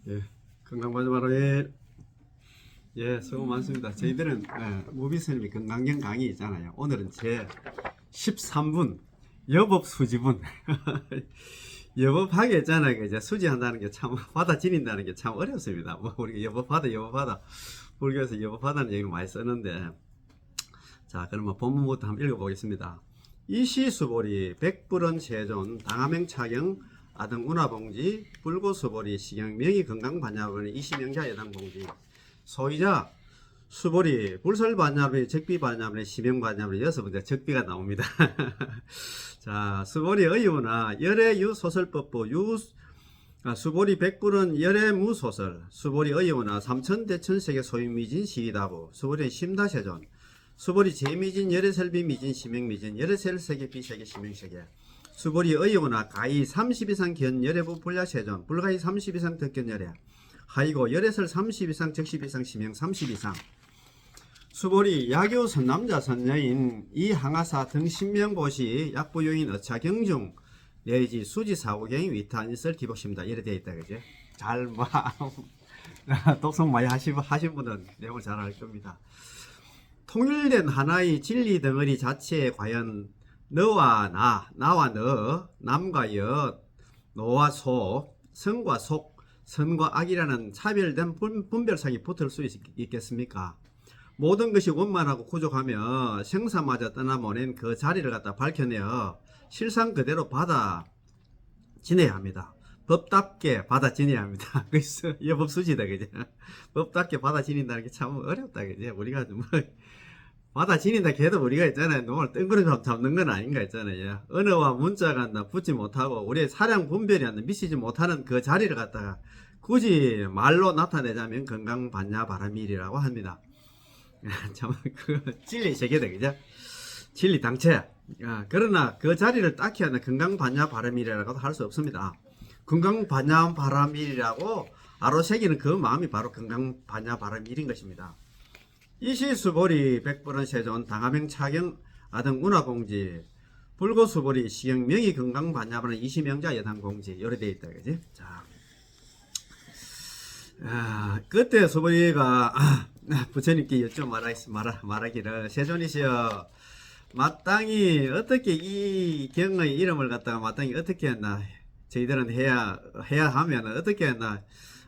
예, 건강바로바로에 예, 수고 많습니다. 저희들은 무비스님이 건강경 강의 있잖아요. 오늘은 제 13분 여법 수지분 여법하게 했잖아요. 이제 수지한다는 게 참 받아 지닌다는 게 참 어렵습니다. 뭐 우리가 여법하다 불교에서 여법하다는 얘기를 많이 쓰는데, 자, 그러면 본문부터 한번 읽어보겠습니다. 이시수보리 백불원 세존 당하맹 차경 아등 운하봉지 불고수보리 시경 명의 건강반야분 이시명자 예당봉지 소이자 수보리 불설반야분의 적비반야분의 시명반야분의 6번째 적비가 나옵니다. 자, 수보리 의유나 열애유 소설법부 수보리 백불은 열애무소설 수보리 의유나 삼천대천세계 소유미진 시기다부 수보리 심다세존 수보리 제미진 열애설비 미진 시명미진 열애셀세계 비세계 시명세계 수보리 의오나 가히 30 이상 견 열애부 불야세존 불가히 30 이상 덕견 열애 하이고 열애설 30 이상 적십 이상 시명 30 이상 수보리 야교 선남자 선여인 이항하사 등 신명보시 약부요인 어차경중 내지 수지사고경 위탄인설 기복십니다. 이래 되어 있다 그죠? 잘 독성 많이 하신 분은 내용을 잘 알 겁니다. 통일된 하나의 진리 덩어리 자체에 과연 너와 나와 너, 남과 여, 노와 소, 성과 속, 선과 악이라는 차별된 분별상이 붙을 수 있겠습니까? 모든 것이 원만하고 구족하며 생사마저 떠나보낸 그 자리를 갖다 밝혀내어 실상 그대로 받아 지내야 합니다. 법답게 받아 지내야 합니다. 그래서 여법수지다 그죠? 법답게 받아 지낸다는 게 참 어렵다 그죠? 우리가 뭐 받아 지닌다 해도 우리가 있잖아요. 너무 뜬구름 잡는 건 아닌가 있잖아요. 언어와 문자가 붙지 못하고 우리의 사량 분별이 미치지 못하는 그 자리를 갖다가 굳이 말로 나타내자면 건강반야바라밀이라고 합니다. 참 진리 세계다 그죠? 진리 당체. 그러나 그 자리를 딱히 하는 건강반야바라밀이라고도 할 수 없습니다. 건강반야바라밀이라고 아로새기는 그 마음이 바로 건강반야바라밀인 것입니다. 이시수보리 백불원 세존 당하명 차경 아등 운하공지 불고수보리 시경 명의 건강반야분은 이시명자 여당공지 요래 되어 있다 그지? 자, 그때 수보리가 부처님께 말하기를 세존이시여 마땅히 어떻게 이 경의 이름을 갖다가 마땅히 어떻게 했나 저희들은 해야 하면 어떻게 했나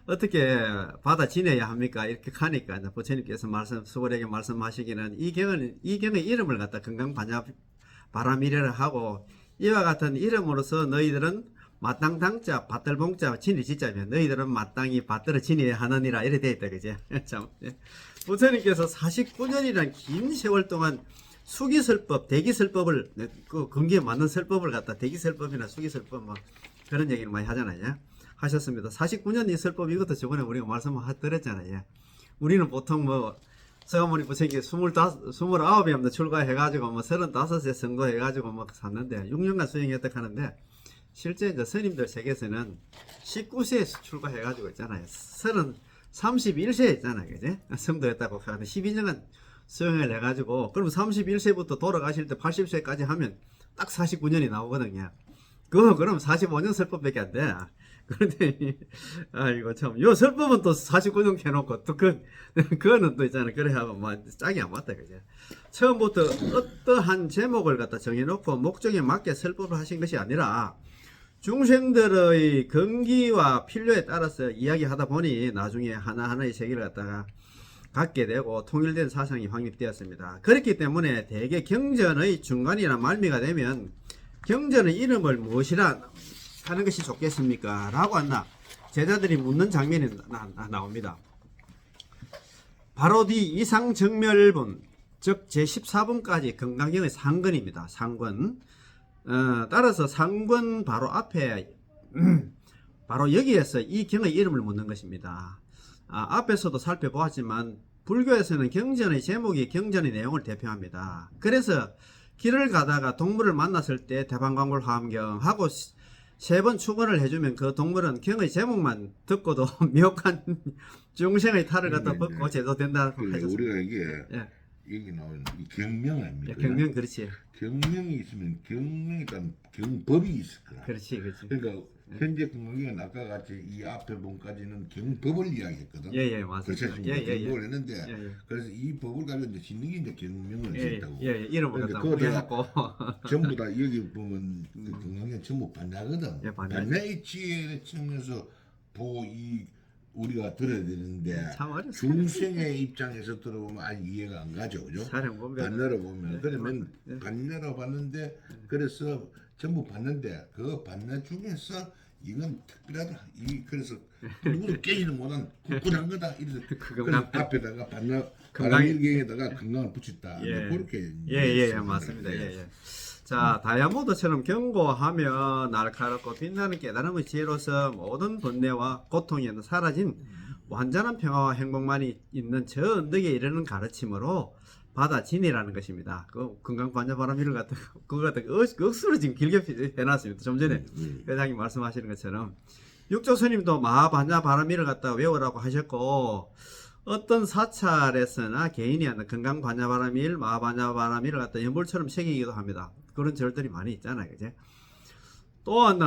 어떻게 받아 지내야 합니까? 이렇게 하니까 부처님께서 수보리에게 말씀하시기는 이 경의 이름을 갖다 건강반야바라밀이라 하고 이와 같은 이름으로서 너희들은 마땅당자 받들봉자 진리지자면 너희들은 마땅히 받들어 지내야 하느니라 이래 되어 있다 그제? 참 부처님께서 49년이란 긴 세월 동안 수기설법, 대기설법을 그 근기에 맞는 설법을 갖다 대기설법이나 수기설법 뭐 그런 얘기를 많이 하잖아요. 하셨습니다. 49년 이 설법 이것도 저번에 우리가 말씀드렸잖아요. 우리는 보통 뭐 서가모니 부처님께 29에 출가해가지고 뭐 35세 선거해가지고 막 샀는데 6년간 수행했다 하는데 실제 이제 스님들 세계에서는 19세에 출가해가지고 있잖아요. 31세에 있잖아요. 그지? 성도했다고 하는데 12년간 수행을 해가지고 그럼 31세부터 돌아가실 때 80세까지 하면 딱 49년이 나오거든요. 그럼 45년 설법밖에 안 돼. 그런데, 아이고, 참, 요 설법은 또 49년 해놓고, 또 그거는 또 있잖아. 그래 하고, 짝이 안 맞다, 그죠? 처음부터 어떠한 제목을 갖다 정해놓고, 목적에 맞게 설법을 하신 것이 아니라, 중생들의 건기와 필요에 따라서 이야기하다 보니, 나중에 하나하나의 세계를 갖다가 갖게 되고, 통일된 사상이 확립되었습니다. 그렇기 때문에, 대개 경전의 중간이나 말미가 되면, 경전의 이름을 무엇이라 하는 것이 좋겠습니까? 라고 한다. 제자들이 묻는 장면이 나옵니다. 바로 뒤 이상정멸분, 즉 제14분까지 건강경의 상권입니다. 상권. 따라서 상권 바로 앞에 바로 여기에서 이 경의 이름을 묻는 것입니다. 앞에서도 살펴보았지만 불교에서는 경전의 제목이 경전의 내용을 대표합니다. 그래서 길을 가다가 동물을 만났을 때 대방광골화엄경 하고 3번 축원을 해주면 그 동물은 경의 제목만 듣고도 미혹한 중생의 탈을 갖다 벗고 제도된다 하셨습니다. 우리가 이게 예. 여기 나오는 이 경명 아닙니까? 예, 경명 그렇지. 경명이 있으면 경명이 일단 경법이 있을 거야. 그렇지. 그러니까 현재 건강기관 아까 같이 이 앞에 본까지는 경법을 이야기했거든. 예, 맞습니다. 그렇죠. 경법을 했는데 예. 그래서 이 법을 가지고 이제 짓는 게 이제 경명을 예, 짓다고. 이름을 그러니까 갖다 그거 해갖고. 전부 다 여기 보면 그 건강기관 전부 반야거든. 예, 반야지. 반야의 지혜를 측면에서 보고 이 우리가 들어야 되는데 참 어렵습니다. 중생의 입장에서 들어보면 아직 이해가 안 가죠, 그죠? 사령 보면 반야로 보면 예, 그러면 예. 반야로 봤는데 그래서 전부 봤는데 그 반야 중에서 이건 특별하다. 이 그래서 누구도 깨지는 못한 굳건한 거다. 이래서 그래서 앞에다가 반야 바람일경에다가 건강을 붙였다. 예. 그렇게 맞습니다. 자, 다이아몬드처럼 견고하며 날카롭고 빛나는 깨달음의 지혜로서 모든 번뇌와 고통에는 사라진 완전한 평화와 행복만이 있는 저 언덕에 이르는 가르침으로 바다 진이라는 것입니다. 그 건강반야바람이를 갖다 그거 갖다 억수로 지금 길게 해놨습니다. 좀 전에 회장님 말씀하시는 것처럼 육조 스님도 마하반야바람이를 갖다 외우라고 하셨고 어떤 사찰에서나 개인이 하는 건강반야바람일, 마하반야바람일을 갖다 연불처럼 새기기도 합니다. 그런 절들이 많이 있잖아요, 그제? 또한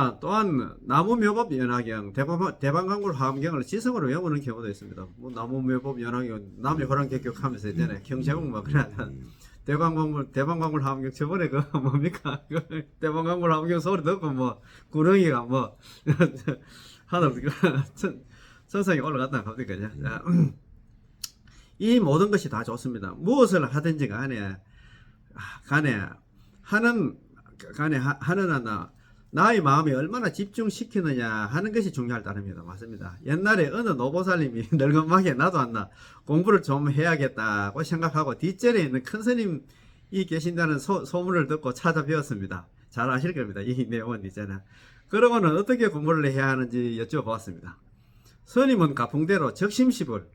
나무묘법 연화경, 대방강굴 화엄경을 지성으로 외우는 경우도 있습니다. 뭐 나무묘법 연화경, 남의 호랑개격하면서 있잖아요. 경제국 뭐 그러다 대방강굴 화엄경 저번에 그 뭡니까? 대방강굴 화엄경 소리 듣고 뭐 구렁이가 뭐 하늘 천상에 올라갔다 갑니까? 이 모든 것이 다 좋습니다. 무엇을 하든지 간에 하는 하나 나의 마음이 얼마나 집중시키느냐 하는 것이 중요할 따릅니다. 맞습니다. 옛날에 어느 노보살님이 늙은막에 나도 안나 공부를 좀 해야겠다고 생각하고 뒷절에 있는 큰 스님이 계신다는 소문을 듣고 찾아뵈었습니다. 잘 아실 겁니다. 이 내용은 있잖아. 그러고는 어떻게 공부를 해야 하는지 여쭤보았습니다. 스님은 가풍대로 적심십을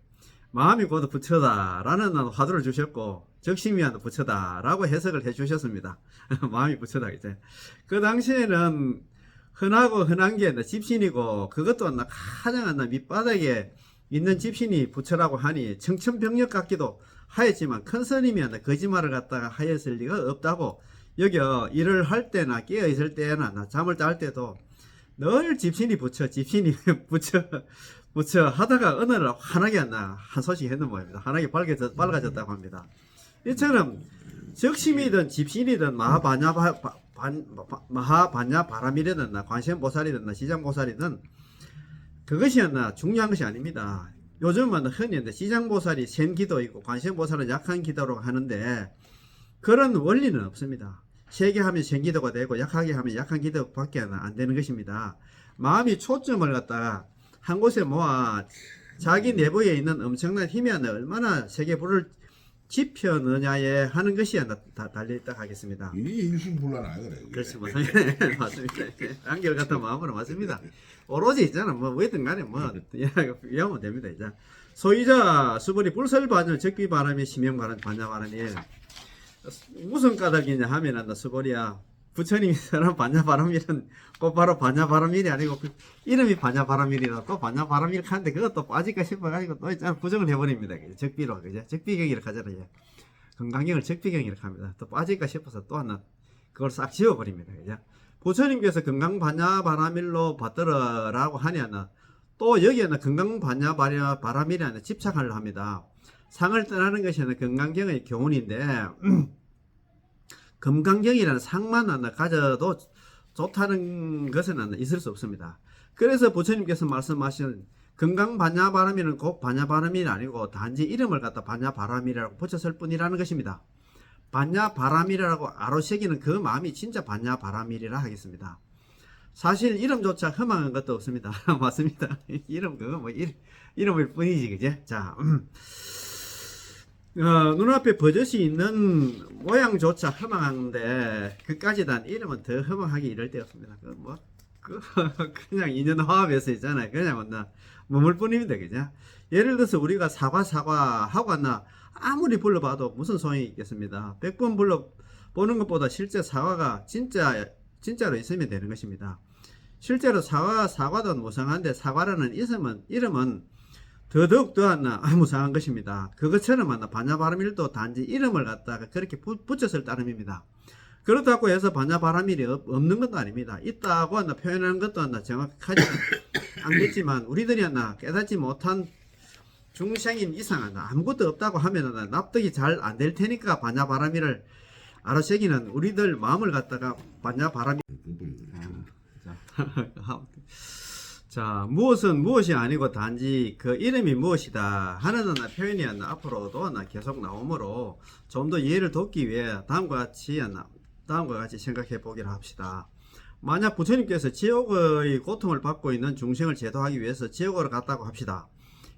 마음이 곧 부처다 라는 화두를 주셨고 적심이 한 부처다 라고 해석을 해 주셨습니다. 마음이 부처다 이제. 그 당시에는 흔한 게 집신이고 그것도 가장 밑바닥에 있는 집신이 부처라고 하니 청천벽력 같기도 하였지만 큰 스님이 거짓말을 갖다가 하였을 리가 없다고 여겨 일을 할 때나 깨어 있을 때나 잠을 잘 때도 늘 집신이 부처 부처 하다가 어느 날 환하게 한 소식 했는 모양입니다. 환하게 밝아졌다고 합니다. 이처럼 적심이든 집신이든 마하반야바람이든 관세음보살이든 시장보살이든 그것이 중요한 것이 아닙니다. 요즘은 흔히 시장보살이 센 기도 있고 관세음보살은 약한 기도로 하는데 그런 원리는 없습니다. 세게 하면 센 기도가 되고 약하게 하면 약한 기도밖에 안 되는 것입니다. 마음이 초점을 갖다가 한 곳에 모아 자기 내부에 있는 엄청난 힘이 얼마나 세계 불을 지펴느냐에 하는 것이 다 달려있다 하겠습니다. 이게 일심불란하요 그래. 그렇습니다. 맞습니다. 한결같은 마음으로 맞습니다. 오로지 있잖아. 뭐 왜든 간에 뭐 이해하면 됩니다. 이제 소유자 수벌이 불설반열 적비바람이 심형반야바람이 무슨 까닭이냐 하면 수벌이야. 부처님이 사람 반야바람일은 곧바로 반야바람일이 아니고 이름이 반야바람일이라 또 반야바람일 하는데 그것도 빠질까 싶어가지고 또 있잖아 부정을 해버립니다. 적비로 그죠? 적비경이라고 하잖아요. 건강경을 적비경이라고 합니다. 또 빠질까 싶어서 또 하나 그걸 싹 지워버립니다. 그죠? 부처님께서 건강 반야바람일로 받들어라고 하냐나 또 여기에는 건강 반야바람일이 아니라 집착을 합니다. 상을 떠나는 것이 건강경의 교훈인데 건강경이라는 상만 가져도 좋다는 것은 있을 수 없습니다. 그래서 부처님께서 말씀하신 건강반야바람이는 꼭 반야바람이 아니고 단지 이름을 갖다 반야바람이라고 붙였을 뿐이라는 것입니다. 반야바람이라고 아로새기는 그 마음이 진짜 반야바람이라 하겠습니다. 사실 이름조차 흠한 것도 없습니다. 맞습니다. 이름 그거 뭐 이름일 뿐이지 그제? 자. 눈앞에 버젓이 있는 모양조차 허망한데 그까지 단 이름은 더 허망하기 이를 데 없습니다. 그냥 인연 화합에서 있잖아요. 그냥 머물 뿐입니다. 그죠? 예를 들어서 우리가 사과 하고 아무리 불러봐도 무슨 소용이 있겠습니다. 100번 불러보는 것보다 실제 사과가 진짜로 있으면 되는 것입니다. 실제로 사과도 무상한데 사과라는 이름은 더더욱 무상한 것입니다. 그것처럼 반야바람일도 단지 이름을 갖다가 그렇게 붙였을 따름입니다. 그렇다고 해서 반야바라밀이 없는 것도 아닙니다. 있다고 하나 표현하는 것도 하나 정확하지 않겠지만 우리들이 하나 깨닫지 못한 중생인 이상 하나 아무것도 없다고 하면 납득이 잘 안 될 테니까 반야바라밀을 알아채기는 우리들 마음을 갖다가 반야바라밀 자, 무엇은 무엇이 아니고 단지 그 이름이 무엇이다 하는 표현이 앞으로도 계속 나오므로 좀 더 이해를 돕기 위해 다음과 같이 생각해 보기로 합시다. 만약 부처님께서 지옥의 고통을 받고 있는 중생을 제도하기 위해서 지옥으로 갔다고 합시다.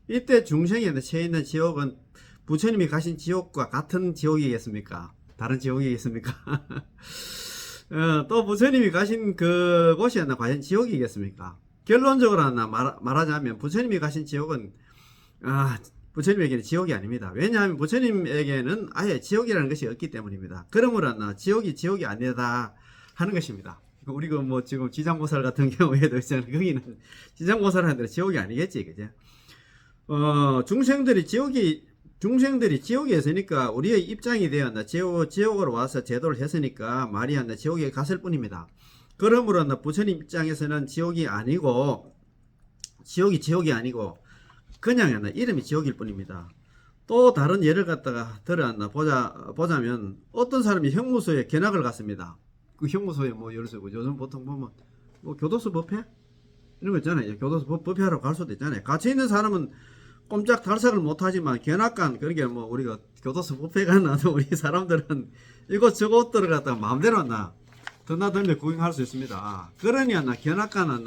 이때 중생에 처해 있는 지옥은 부처님이 가신 지옥과 같은 지옥이겠습니까? 다른 지옥이겠습니까? 또 부처님이 가신 그곳이 과연 지옥이겠습니까? 결론적으로 말하자면 부처님이 가신 지옥은 부처님에게는 지옥이 아닙니다. 왜냐하면 부처님에게는 아예 지옥이라는 것이 없기 때문입니다. 그러므로 지옥이 아니다 하는 것입니다. 우리가 뭐 지금 지장보살 같은 경우에도 있잖아요. 거기는 지장보살한테 지옥이 아니겠지, 그죠? 중생들이 지옥에 있으니까 우리의 입장이 되었나 지옥으로 와서 제도를 했으니까 말이 안 나 지옥에 갔을 뿐입니다. 그러므로 부처님 입장에서는 지옥이 아니고 그냥 이름이 지옥일 뿐입니다. 또 다른 예를 갖다가 보자면 어떤 사람이 형무소에 견학을 갔습니다. 그 형무소에 뭐 예를 들어 요즘 보통 보면 뭐 교도소 법회 이런 거 있잖아요. 교도소 법회하러 갈 수도 있잖아요. 같이 있는 사람은 꼼짝 달싹을 못하지만 견학간 그러니까 뭐 우리가 교도소 법회 가는 우리 사람들은 이것저것들을 갖다가 마음대로 드나들며 구경할 수 있습니다. 그러니 견학간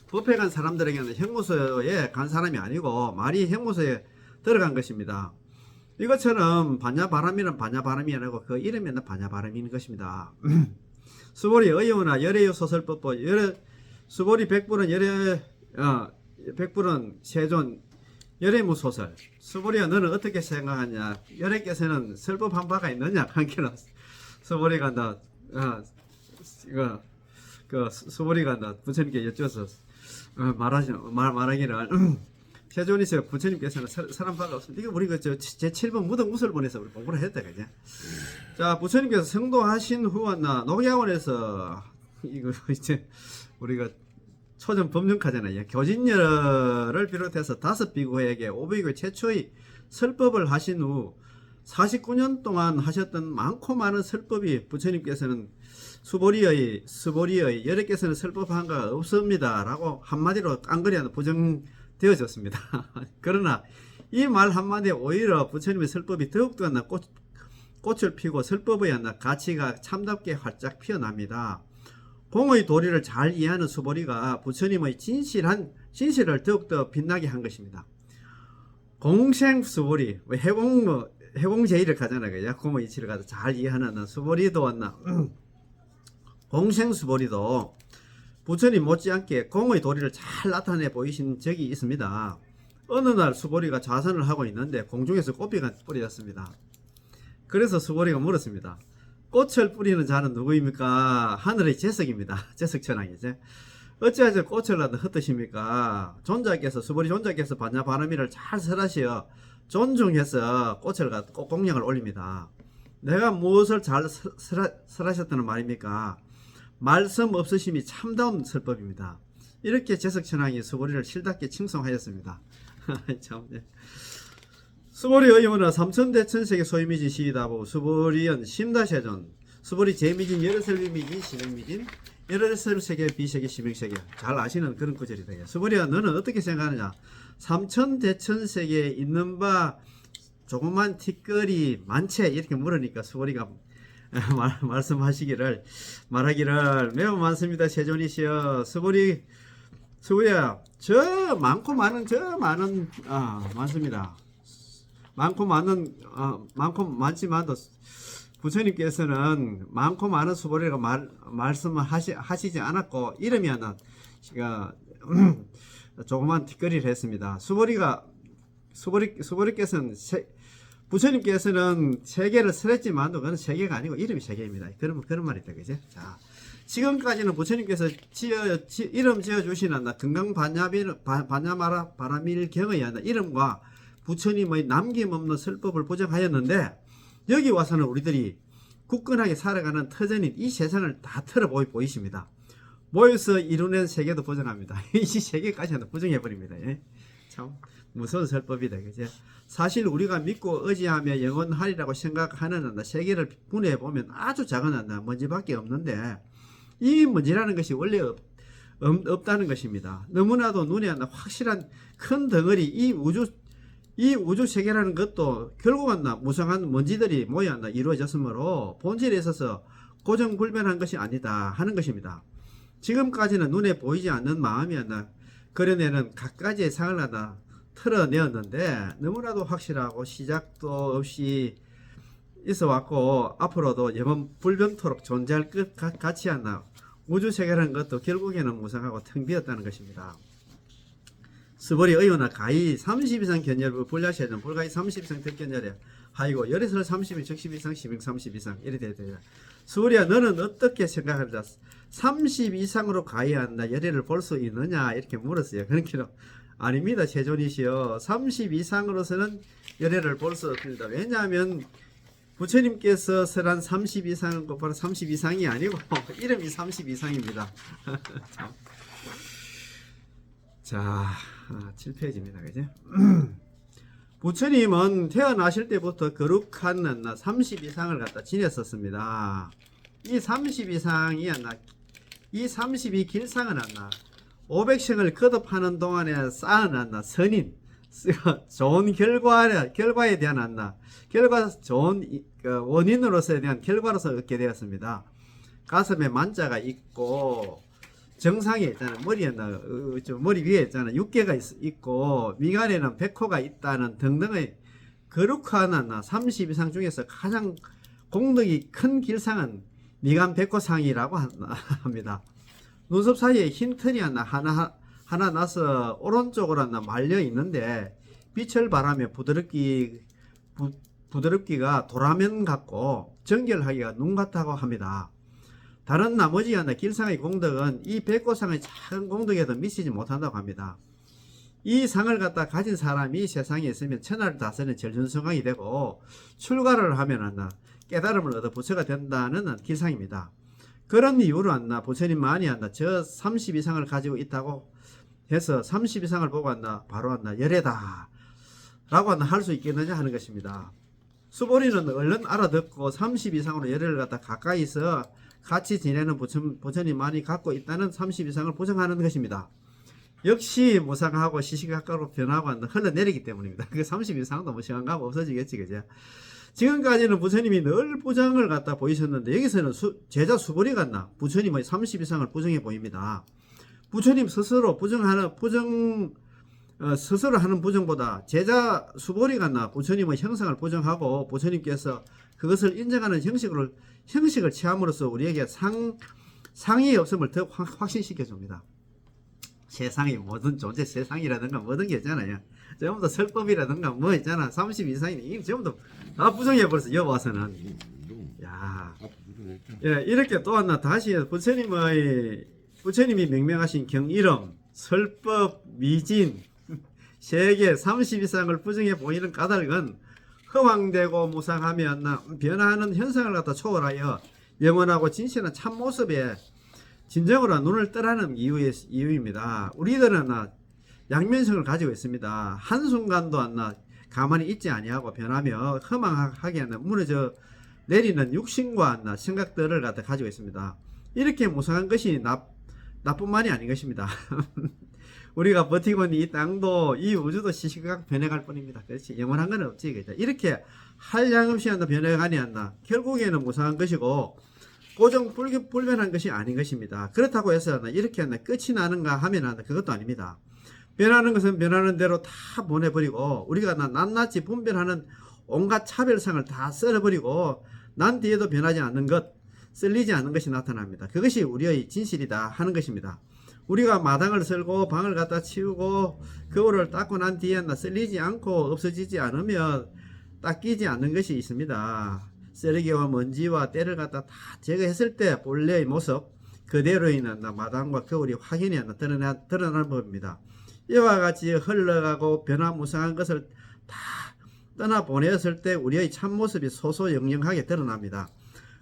법회 간 사람들에게는 형무소에 간 사람이 아니고 말이 형무소에 들어간 것입니다. 이것처럼 반야바람이란 반야바람이 아니고 그 이름이 반야바람인 것입니다. 수보리 의유나 열애유 소설법보 수보리 백불은 백불은 세존 열애무 소설. 수보리야 너는 어떻게 생각하냐? 열애께서는 설법한 바가 있느냐? 관계는 수보리가 수보리가 부처님께 여쭈어서 말하기를 세존이서 부처님께서는 설한 바가 없습니다. 이거 우리가 제7번 무등무설본에서 우리 공부를 했다, 그죠? 자, 부처님께서 성도하신 후나 녹야원에서 이거 이제 우리가 초전 법륜카잖아요. 교진녀를 비롯해서 5비구에게 5비구 최초의 설법을 하신 후 49년 동안 하셨던 많고 많은 설법이 부처님께서는 수보리의 열애께서는 설법한 가 없습니다 라고 한마디로 깡그리 부정되어졌습니다. 그러나 이 말 한마디에 오히려 부처님의 설법이 더욱더 꽃을 피고 설법의 가치가 참답게 활짝 피어납니다. 공의 도리를 잘 이해하는 수보리가 부처님의 진실을 더욱더 빛나게 한 것입니다. 공생 수보리, 해공제의를 가잖아요. 그죠? 공의 이치를 가서 잘 이해하는 수보리도 공생 수보리도 부처님 못지않게 공의 도리를 잘 나타내 보이신 적이 있습니다. 어느 날 수보리가 좌선을 하고 있는데 공중에서 꽃비가 뿌려졌습니다. 그래서 수보리가 물었습니다. 꽃을 뿌리는 자는 누구입니까? 하늘의 제석입니다. 제석천왕이죠. 어찌하여 꽃을 흩으십니까? 수보리 존자께서 반야바라밀을 잘 설하시어 존중해서 공양을 올립니다. 내가 무엇을 잘 설하셨다는 말입니까? 말씀 없으심이 참다운 설법입니다. 이렇게 제석천왕이 수보리를 실답게 칭송하였습니다. 참, 네. 수보리 의문은 삼천대천세계 소유미진 시이다보 수보리연 심다세존 수보리 제미진 열애설비미진 신행미진 열애설세계 비세계 시명세계 잘 아시는 그런 구절이다. 수보리야 너는 어떻게 생각하느냐? 삼천대천세계에 있는 바 조그만 티끌이 많채 이렇게 물으니까 수보리가 말하기를 매우 많습니다. 세존이시여 수보리야 저 많고 많은 많습니다. 많고 많지만도 부처님께서는 많고 많은 수보리라고 말씀을 하시지 않았고 이름이 조그만 뒷거리를 했습니다. 수보리께서는 부처님께서는 세계를 설했지만도 그건 세계가 아니고 이름이 세계입니다. 그런 말이 있다, 그죠? 자, 지금까지는 부처님께서 이름 지어주시는 금강 반야바라밀 경의 이름과 부처님의 남김없는 설법을 보정하였는데 여기 와서는 우리들이 굳건하게 살아가는 터전인 이 세상을 다 보이십니다. 모여서 이루는 세계도 부정합니다. 이 세계까지는 부정해버립니다. 예? 참 무서운 설법이다. 그죠? 사실 우리가 믿고 의지하며 영원하리라고 생각하는 세계를 분해해보면 아주 작은 먼지밖에 없는데 이 먼지라는 것이 원래 없다는 것입니다. 너무나도 눈에 확실한 큰 덩어리 이 우주 세계라는 것도 결국은 무성한 먼지들이 모여 이루어졌으므로 본질에 있어서 고정불변한 것이 아니다 하는 것입니다. 지금까지는 눈에 보이지 않는 마음이 그려내는 각가지의 상을 틀어내었는데 너무나도 확실하고 시작도 없이 있어 왔고 앞으로도 영원 불변토록 존재할 것 같이 우주 세계라는 것도 결국에는 무성하고 텅 비었다는 것입니다. 스보리 의원은 가히 30 이상 견열을 불야시하는 불가히 30 이상 득견열에 하이고 열애설 30일 적십 이상 10일 30 이상 이래 되다. 스보리야 너는 어떻게 생각한다? 30 이상으로 가야 열애를 볼 수 있느냐 이렇게 물었어요. 그러니까 아닙니다. 세존이시여 30 이상으로서는 열애를 볼 수 없습니다. 왜냐하면 부처님께서 설한 30 이상은 곧바로 30 이상이 아니고 이름이 30 이상입니다. 자, 7페이지입니다. 그죠? 부처님은 태어나실 때부터 거룩한 30 이상을 갖다 지냈었습니다. 이 30 이상이 이 32 길상은 500생을 거듭하는 동안에 쌓아놨 선인 좋은 결과에 대한 좋은 원인으로서에 대한 결과로서 얻게 되었습니다. 가슴에 만자가 있고 정상에 있잖아요. 머리 위에 있잖아요. 육계가 있고 미간에는 백호가 있다는 등등의 거룩한 30 이상 중에서 가장 공덕이 큰 길상은 미간 백호상이라고 합니다. 눈썹 사이에 흰 털이 하나 나서 오른쪽으로 말려 있는데 빛을 발하며 부드럽기가 도라면 같고 정결하기가 눈 같다고 합니다. 다른 나머지 길상의 공덕은 이 백호상의 작은 공덕에도 미치지 못한다고 합니다. 이 상을 갖다 가진 사람이 세상에 있으면 천하를 다스리는 절준성왕이 되고 출가를 하면 깨달음을 얻어 부처가 된다는 길상입니다. 그런 이유로 부처님만이 저 30 이상을 가지고 있다고 해서 30 이상을 보고 바로 열애다 라고 할 수 있겠느냐 하는 것입니다. 수보리는 얼른 알아듣고 30 이상으로 열애를 갖다 가까이서 같이 지내는 부처님만이 갖고 있다는 30 이상을 부정하는 것입니다. 역시 무상하고 시시각각으로 변하고 흘러내리기 때문입니다. 그 30 이상도 시간가면 없어지겠지, 그죠? 지금까지는 부처님이 늘 부정을 갖다 보이셨는데 여기서는 제자 수보리가 부처님의 30 이상을 부정해 보입니다. 부처님 스스로 스스로 하는 부정보다 제자 수보리가 부처님의 형상을 부정하고 부처님께서 그것을 인정하는 형식을 취함으로써 우리에게 상이 없음을 더 확신시켜 줍니다. 세상에 모든 존재 세상이라든가 모든 게 있잖아요. 전부 다 설법이라든가 뭐 있잖아. 30 이상이니 이게 전부 다 부정해버렸어. 여기 와서는. 야, 예, 이렇게 또 하나 다시 부처님이 명명하신 경이름, 설법, 미진, 세계 30 이상을 부정해 보이는 까닭은 허황되고 무상하며 변화하는 현상을 갖다 초월하여 영원하고 진실한 참모습에 진정으로 눈을 뜨라는 이유입니다. 우리들은 양면성을 가지고 있습니다. 한순간도 가만히 있지 아니하고 변하며 허망하게 무너져 내리는 육신과 생각들을 갖다 가지고 있습니다. 이렇게 무상한 것이 나뿐만이 아닌 것입니다. 우리가 버티고 있는 이 땅도 이 우주도 시시각각 변해갈 뿐입니다. 그렇지 영원한 건 없지. 그죠? 이렇게 한량없이 변해가니 결국에는 무상한 것이고 고정 불변한 것이 아닌 것입니다. 그렇다고 해서 이렇게 끝이 나는가 하면 그것도 아닙니다. 변하는 것은 변하는 대로 다 보내버리고 우리가 낱낱이 분별하는 온갖 차별상을 다 썰어버리고 난 뒤에도 변하지 않는 것, 썰리지 않는 것이 나타납니다. 그것이 우리의 진실이다 하는 것입니다. 우리가 마당을 썰고 방을 갖다 치우고 거울을 닦고 난 뒤에 썰리지 않고 없어지지 않으며 닦이지 않는 것이 있습니다. 쓰레기와 먼지와 때를 갖다 다 제거했을 때 본래의 모습 그대로의 마당과 거울이 확연히 드러나는 법입니다. 이와 같이 흘러가고 변화무쌍한 것을 다 떠나보냈을 때 우리의 참모습이 소소영영하게 드러납니다.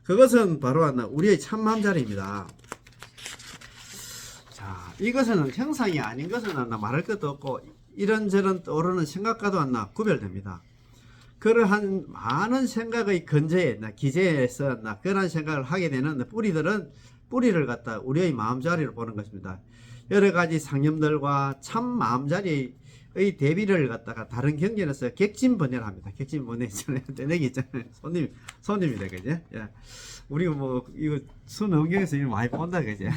그것은 바로 우리의 참마음 자리입니다. 자, 이것은 형상이 아닌 것은 말할 것도 없고 이런저런 떠오르는 생각과도 구별됩니다. 그러한 많은 생각의 근저에 기제에서 그런 생각을 하게 되는 뿌리를 갖다 우리의 마음자리로 보는 것입니다. 여러 가지 상념들과 참 마음자리의 대비를 갖다가 다른 경전에서 객진번뇌를 합니다. 객진번뇌 있잖아요. 떼내기 있잖아요. 손님이래, 그제? 예. 우리가 뭐, 이거 순엄경에서 이거 많이 본다, 그제?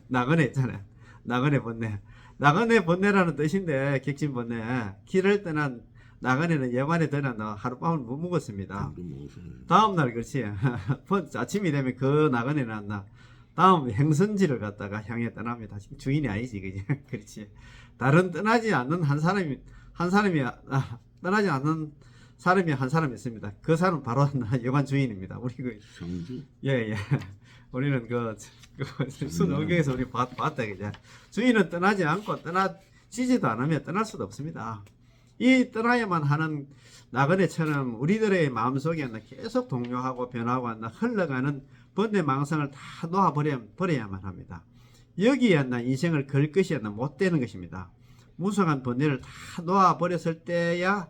나그네 있잖아요. 나그네 번뇌. 나그네 번뇌라는 뜻인데, 객진번뇌. 길을 떠난 나그네는 예만에 들어는 하룻밤을 못 묵었습니다. 다음날, 그렇지. 아침이 되면 그 나그네는 다음 행선지를 갖다가 향해 떠납니다. 지금 주인이 아니지, 그지? 그렇지. 다른 떠나지 않는 떠나지 않는 사람이 한 사람이 있습니다. 그 사람 바로 여관 주인입니다. 우리 성주? 예. 우리는 순어경에서 우리 봤다, 그죠? 주인은 떠나지 않고 떠나지지도 않으면 떠날 수도 없습니다. 이 떠나야만 하는 나그네처럼 우리들의 마음속에 계속 동요하고 변하고 흘러가는 번뇌망상을 다 놓아버려야만 합니다. 여기에 인생을 걸 것이 못 되는 것입니다. 무성한 번뇌를 다 놓아버렸을 때야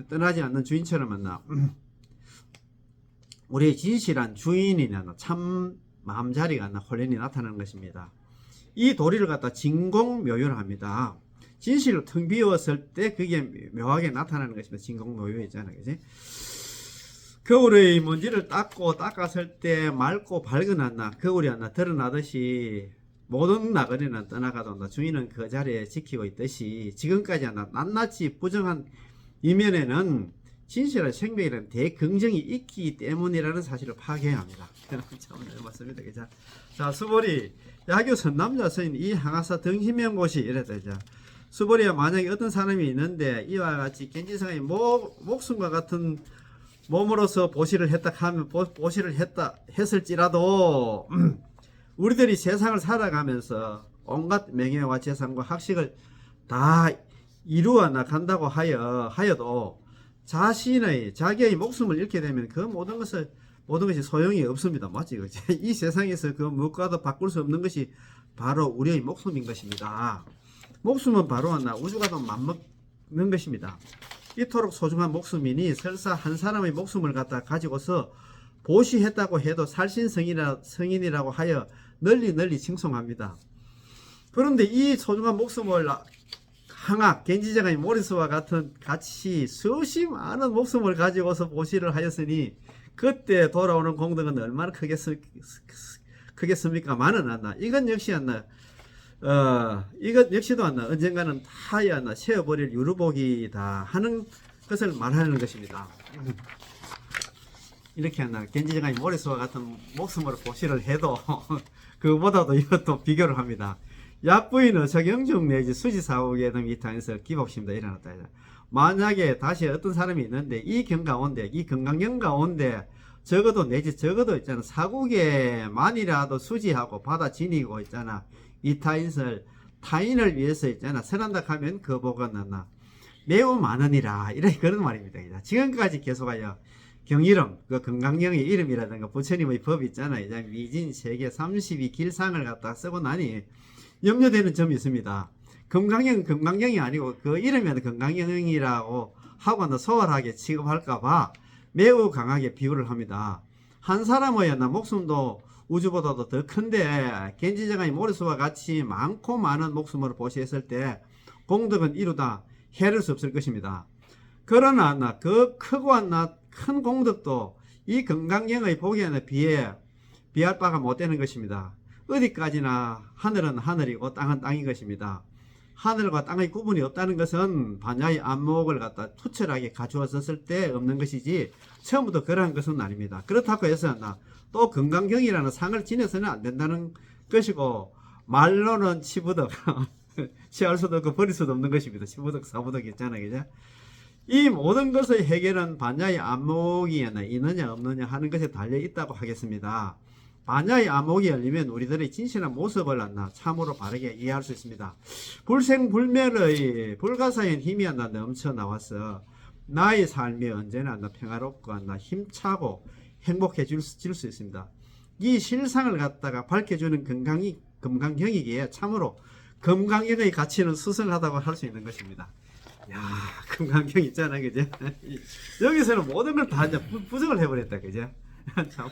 떠나지 않는 주인처럼 우리의 진실한 주인이 참 마음자리가 혼란이 나타나는 것입니다. 이 도리를 갖다 진공묘유를 합니다. 진실로 텅 비웠을 때 그게 묘하게 나타나는 것입니다. 진공묘유 있잖아요, 그지? 거울의 먼지를 닦았을 때 맑고 밝은 거울이 드러나듯이 모든 나그네는 떠나가도 주인은 그 자리에 지키고 있듯이 지금까지 낱낱이 부정한 이면에는 진실한 생명이라는 대긍정이 있기 때문이라는 사실을 파악해야 합니다. 맞습니다. 자, 수보리 야교 선남자 서인 이 항아사 등심명고시 이랬다. 수보리야 만약에 어떤 사람이 있는데 이와 같이 겐지상의 목숨과 같은 몸으로서 보시를 했다 하면 보시를 했을지라도 우리들이 세상을 살아가면서 온갖 명예와 재산과 학식을 다 이루어 나간다고 하여도 자기의 목숨을 잃게 되면 그 모든 것이 소용이 없습니다. 맞지? 그치? 이 세상에서 그 무엇과도 바꿀 수 없는 것이 바로 우리의 목숨인 것입니다. 목숨은 바로 우주가 더 맞먹는 것입니다. 이토록 소중한 목숨이니 설사 한 사람의 목숨을 가지고서 보시했다고 해도 살신성인이라고 하여 널리 칭송합니다. 그런데 이 소중한 목숨을 겐지장의 모리스와 같이 수십 많은 목숨을 가지고서 보시를 하였으니 그때 돌아오는 공덕은 얼마나 크겠습니까? 이건 역시 이것 역시도 언젠가는 타야 세어버릴 유루복이다 하는 것을 말하는 것입니다. 이렇게 겐지장의 모리스와 같은 목숨으로 보시를 해도 그보다도 이것도 비교를 합니다. 약부인은 적영중 내지 수지사옥에 등 이탄에서 기복심도 일어났다. 만약에 다시 어떤 사람이 있는데 이 건강경 가운데 적어도 있잖아. 사국에만이라도 수지하고 받아 지니고 있잖아. 이 타인을 위해서 있잖아. 선한다 하면 그 복은 매우 많으니라. 이렇게 그런 말입니다. 지금까지 계속하여 경이름, 그 건강경의 이름이라든가 부처님의 법 있잖아요. 미진 세계 32길상을 갖다 쓰고 나니 염려되는 점이 있습니다. 건강경이 아니고 그 이름이 건강경이라고 하고 소홀하게 취급할까봐 매우 강하게 비유를 합니다. 한 사람의 목숨도 우주보다도 더 큰데 겐지장의 모리스와 같이 많고 많은 목숨을 보시했을 때 공덕은 이루다 해를 수 없을 것입니다. 그러나 그 크고 큰 공덕도 이 건강경의 복에 비할 바가 못 되는 것입니다. 어디까지나 하늘은 하늘이고 땅은 땅인 것입니다. 하늘과 땅의 구분이 없다는 것은 반야의 안목을 갖다 투철하게 갖추었을 때 없는 것이지 처음부터 그러한 것은 아닙니다. 그렇다고 해서 또 건강경이라는 상을 지내서는 안 된다는 것이고 말로는 치부덕 취할 수도 없고 버릴 수도 없는 것입니다. 치부덕 사부덕 있잖아요. 그죠? 이 모든 것의 해결은 반야의 안목이 있느냐 없느냐 하는 것에 달려 있다고 하겠습니다. 반야의 안목이 열리면 우리들의 진실한 모습을 참으로 바르게 이해할 수 있습니다. 불생불멸의 불가사의 힘이 넘쳐 나와서 나의 삶이 언제나 평화롭고 힘차고 행복해질 수 있습니다. 이 실상을 갖다가 밝혀주는 금강경이기에 참으로 금강경의 가치는 수승하다고 할 수 있는 것입니다. 야, 금강경 있잖아, 그죠? 여기서는 모든 걸 다 이제 부정을 해버렸다, 그죠? 참.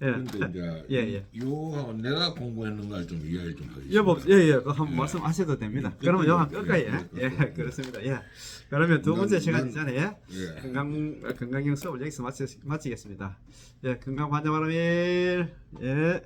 예. 근데 이제 예. 요 내가 공부했는 걸 좀 이야기 좀 하겠습니다. 여보, 그거 한번 말씀하셔도 됩니다. 그러면 요한 끝까지, 그렇습니다. 예. 그러면 두 번째 시간이잖아요. 예. 건강경 수업을 여기서 마치겠습니다. 예, 건강 환자 바람일, 예.